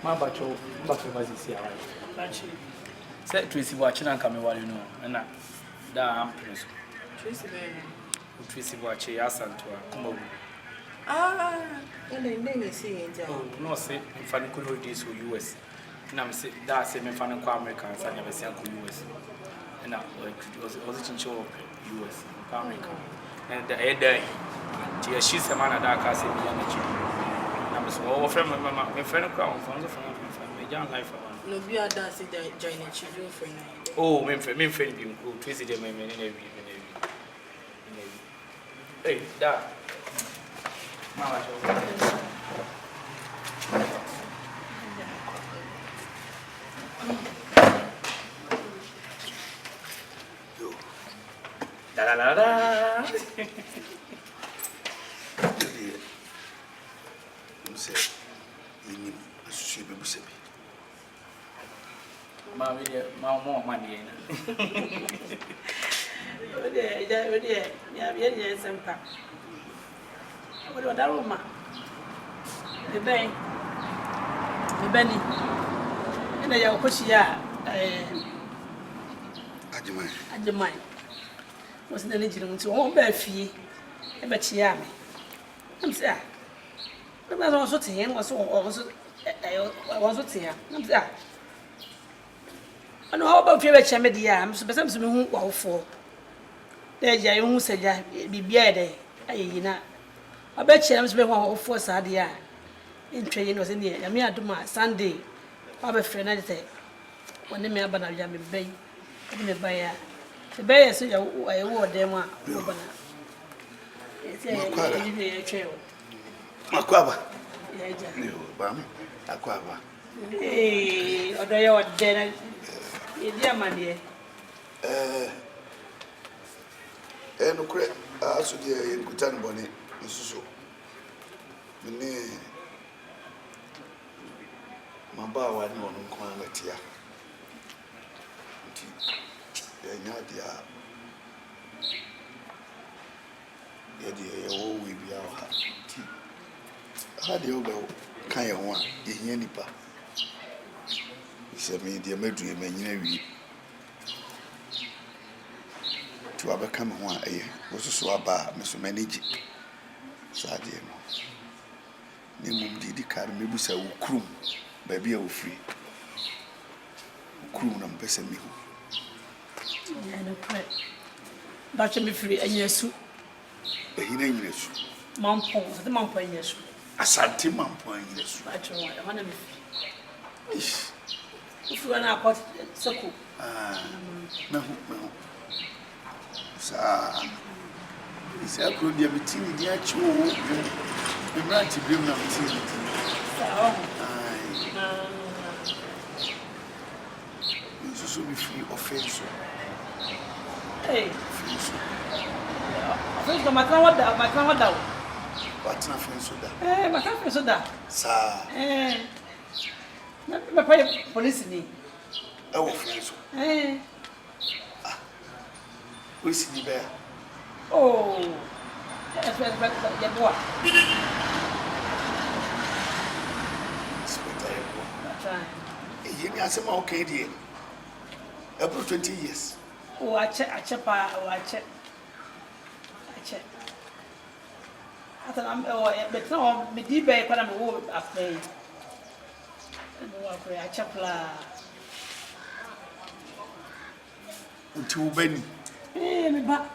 My bacho, back to Mazisi. Said Tracy watching and coming while you know, and that Prince. Tracy watching Yasantua, come over. And the name is saying, no, say, if I could hold this with US. And I'm saying that's a man from Americans, I never see Uncle US. And I was in show up US, America. And the head day, she's a man that can say me energy. And I'm so friend, my friend, crown from the family, my young life. No, we are dancing the joining children for now. Oh, me friend, you go to visit them in every. Hey, Dad. Mama, da da da. You say, you should be busy. Mamma, more money. Oh, dear, yeah, some pap. What about that woman? The Benny, and I will push ya. At the mind. Wasn't any gentleman to all bear fee, but she am. I'm sad. But I was also saying, was also here. I'm sad. I know how about your chamber, I'm supposed to be who for. There's your own said, be bearded. I bet you I'm spending 1 for Sadia. In train was in the air. I mean, I do my Sunday. I have a friend I say, when the man banana jam bay, in the buyer. The bear said, I wore them one. It's a trail. Aquaba. Yeah, Bam, Aquaba. hey, or they are dead. Dear man, dear. And credit, I should hear in Kutan Bonnet, Mrs. My bow, I know no quantity. We be our tea. How do you go? Kind of one, in Nipa. He said, me, dear Medri, and to have become one, was so about Mr. Manage. Sadia. Name did the car, maybe so crew, baby, I free. Crew and person me. But you be free, and yes, But he named us. Mom Pons, the mom point, yes. A santi mum point, yes. But you want to be if you are not got so cool. No. Sir, it's a good dear between the actual the branch of Grim Mountain. So be free of face. Hey, first, my grandma down. What's nothing so that? My country so that. Sir, My police need. oh, face. We see the bear. Oh, that's the boy. That's right. You got some okay, dear. About 20 years. Oh, I check. I thought I'm, but no, me deep back when I'm old after. I check. Until Ben. Me back.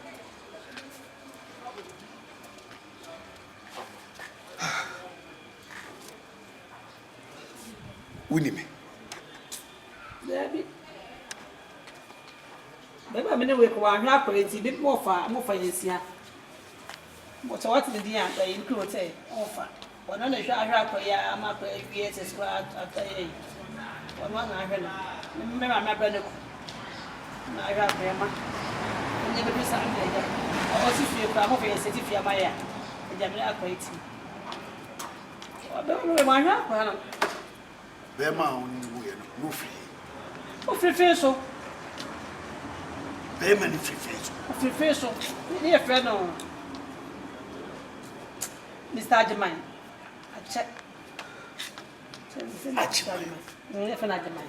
Winnie me. Baby. Baby, I'm in the way for one half a bit more for this year. But what did the answer include? Say, offer. One on the shot, I'm up 8 years as well after 8. One I heard. Remember, my brother. I got grandma. I never do something. I also feel I'm over a city for my air. I'm not waiting. I don't know my half. Bema only no free. Oh, free so. Bema ni free Free so. Near friend, Mr. Ajman. I check. Achiman. If an Ajiman.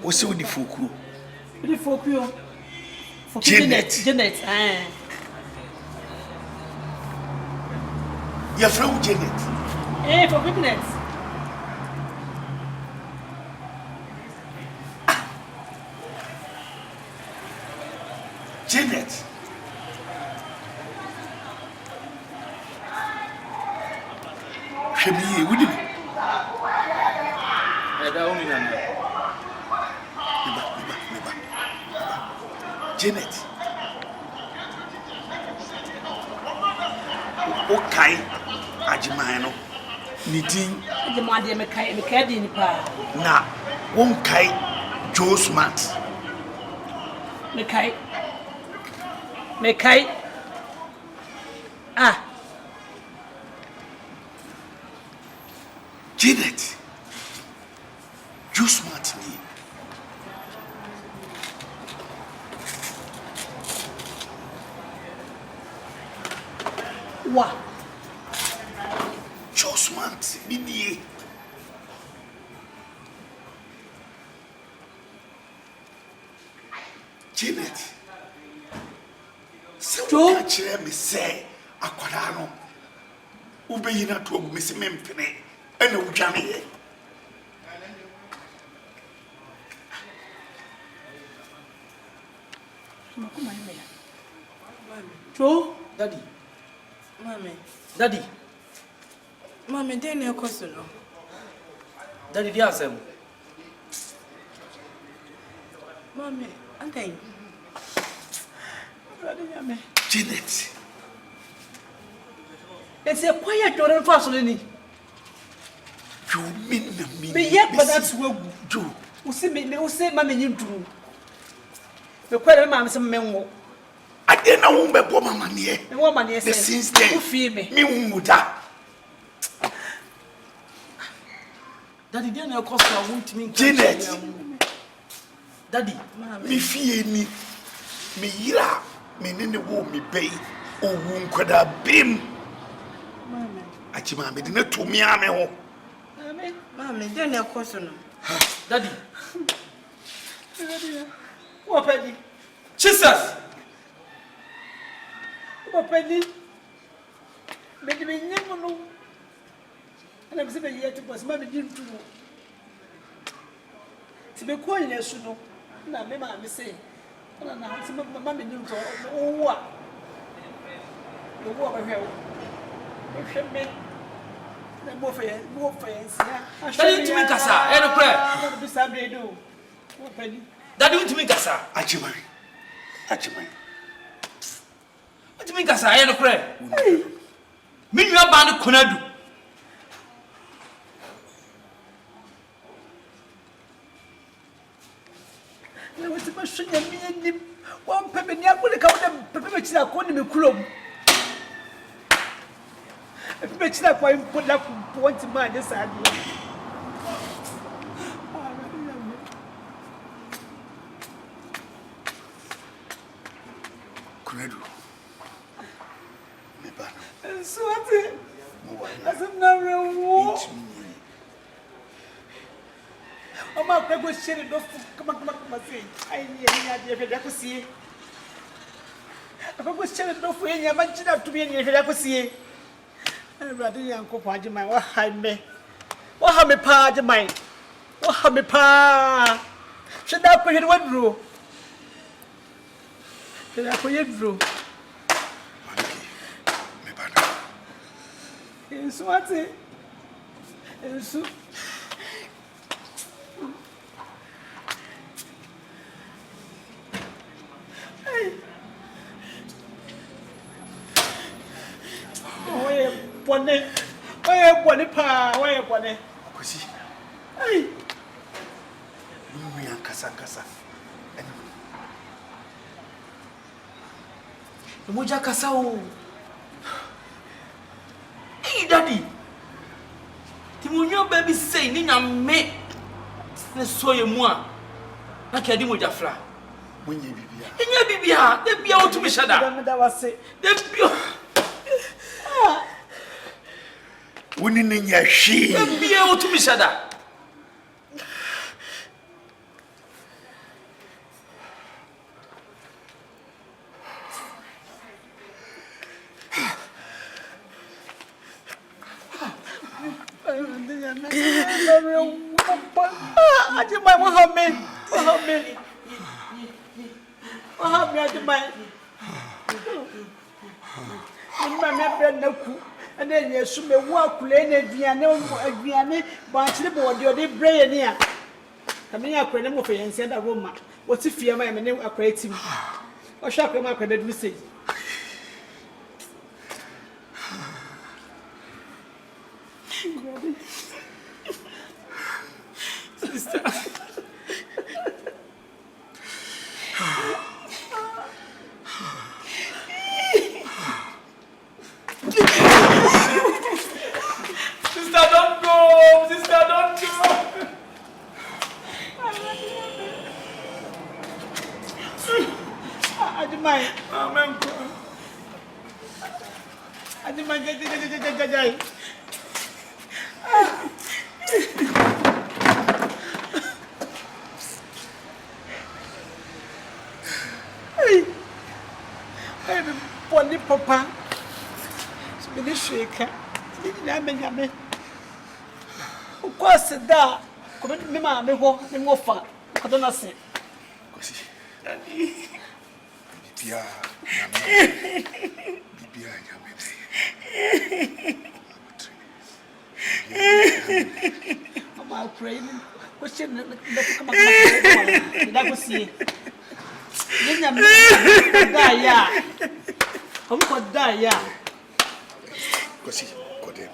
What's with the Fuku? The Fuku. Janet. You're from Janet. For goodness. Janet. Shemi, would you? Janet. Okay, Ajimano. Nidin. Ajimadi Mekadi Nipa. Na, won't kai Joe Smart. Mekai. Ah. Janet. Joe Smart me. What? Joe Smart, Bibi. Janet. Joe, catch me say, Aquadano. Ubeyina to Miss Mempene, and Ujami. Joe, Daddy, Mommy, then your question. Daddy, dear Sam. Mommy, and then. Janet. It's a quiet Jordan Fasolini. You mean me? But yet, but that's what you see me, who say, Mammy, you do. The quarter man, some men. I didn't know who my money. The woman is since then. You feel me? Me muda. Daddy, then your question won't mean Janet. Daddy, me fear me. Me ira. Me nene wo me bay. O wun kwada bim. Achima me dine to me ame ho. Mommy, then your question. Daddy. What penny? Jesus. What penny? Maybe me never know. And I'm saying yet was Mammy didn't do. To be quiet, as you know. Now, maybe I'm saying. And now, some of my mammy knew what? The war of hell. If you make the more friends, I Daddy, to me, Cassa, and a prayer. I'm going to be Saturday. Do what penny? Daddy, to me, Cassa. Achima. What do you mean, Cassa, and a prayer? Me, you are bound to Conadu. There was a machine and me one pepper near will come the pepper which I call me chrome. If it's not why put up one to mind this side. Kunedu. Me bana. So what's it? As I'm not real. I'm not going to share it off. Come on, say. I need to see. I'm going to share it off when you imagine to be in your see. I'm rather young Copaji, my what I may. What have me pa, the mine? What have me pa? Should I put it one room? Should I put it through? Me bana. It's what's it? It's Why pa? Why bonnet? Kwasi. Hey, We are kasa. Moja Cassa. Hey, Daddy. Timunyo baby say, Nina me. Let's soy moi. I can't do with your fly. Wonye bibia. Inya bibia, de bia otumi shada. Me da wase. De bia. Woni ne nya hwi. De bia otumi shada. Ajimai Mohammed. Ajimai. Mma me bread na ku. Ana nya su me wo akule na aduane ba chire bo de bread ni a. Kame nya akure ne mo fe yense da Roma. Wo ti fie ma me ne akure tim. O hwa akure ma akure da sei. Sister. Sister, don't go. Sister, don't go. Ajimai. Amen. Ajimai jai. Hey, Bonnie Papa. So many shaker. Yame. Of course, da. Come me ma me ho, me mo fa. I don't say. Kosi. Daddy. Bibia. Bibia nyame dey. Mama praying. Question the come da go see. Yenya me da ya. Kom ko da ya. Kosi, kodem.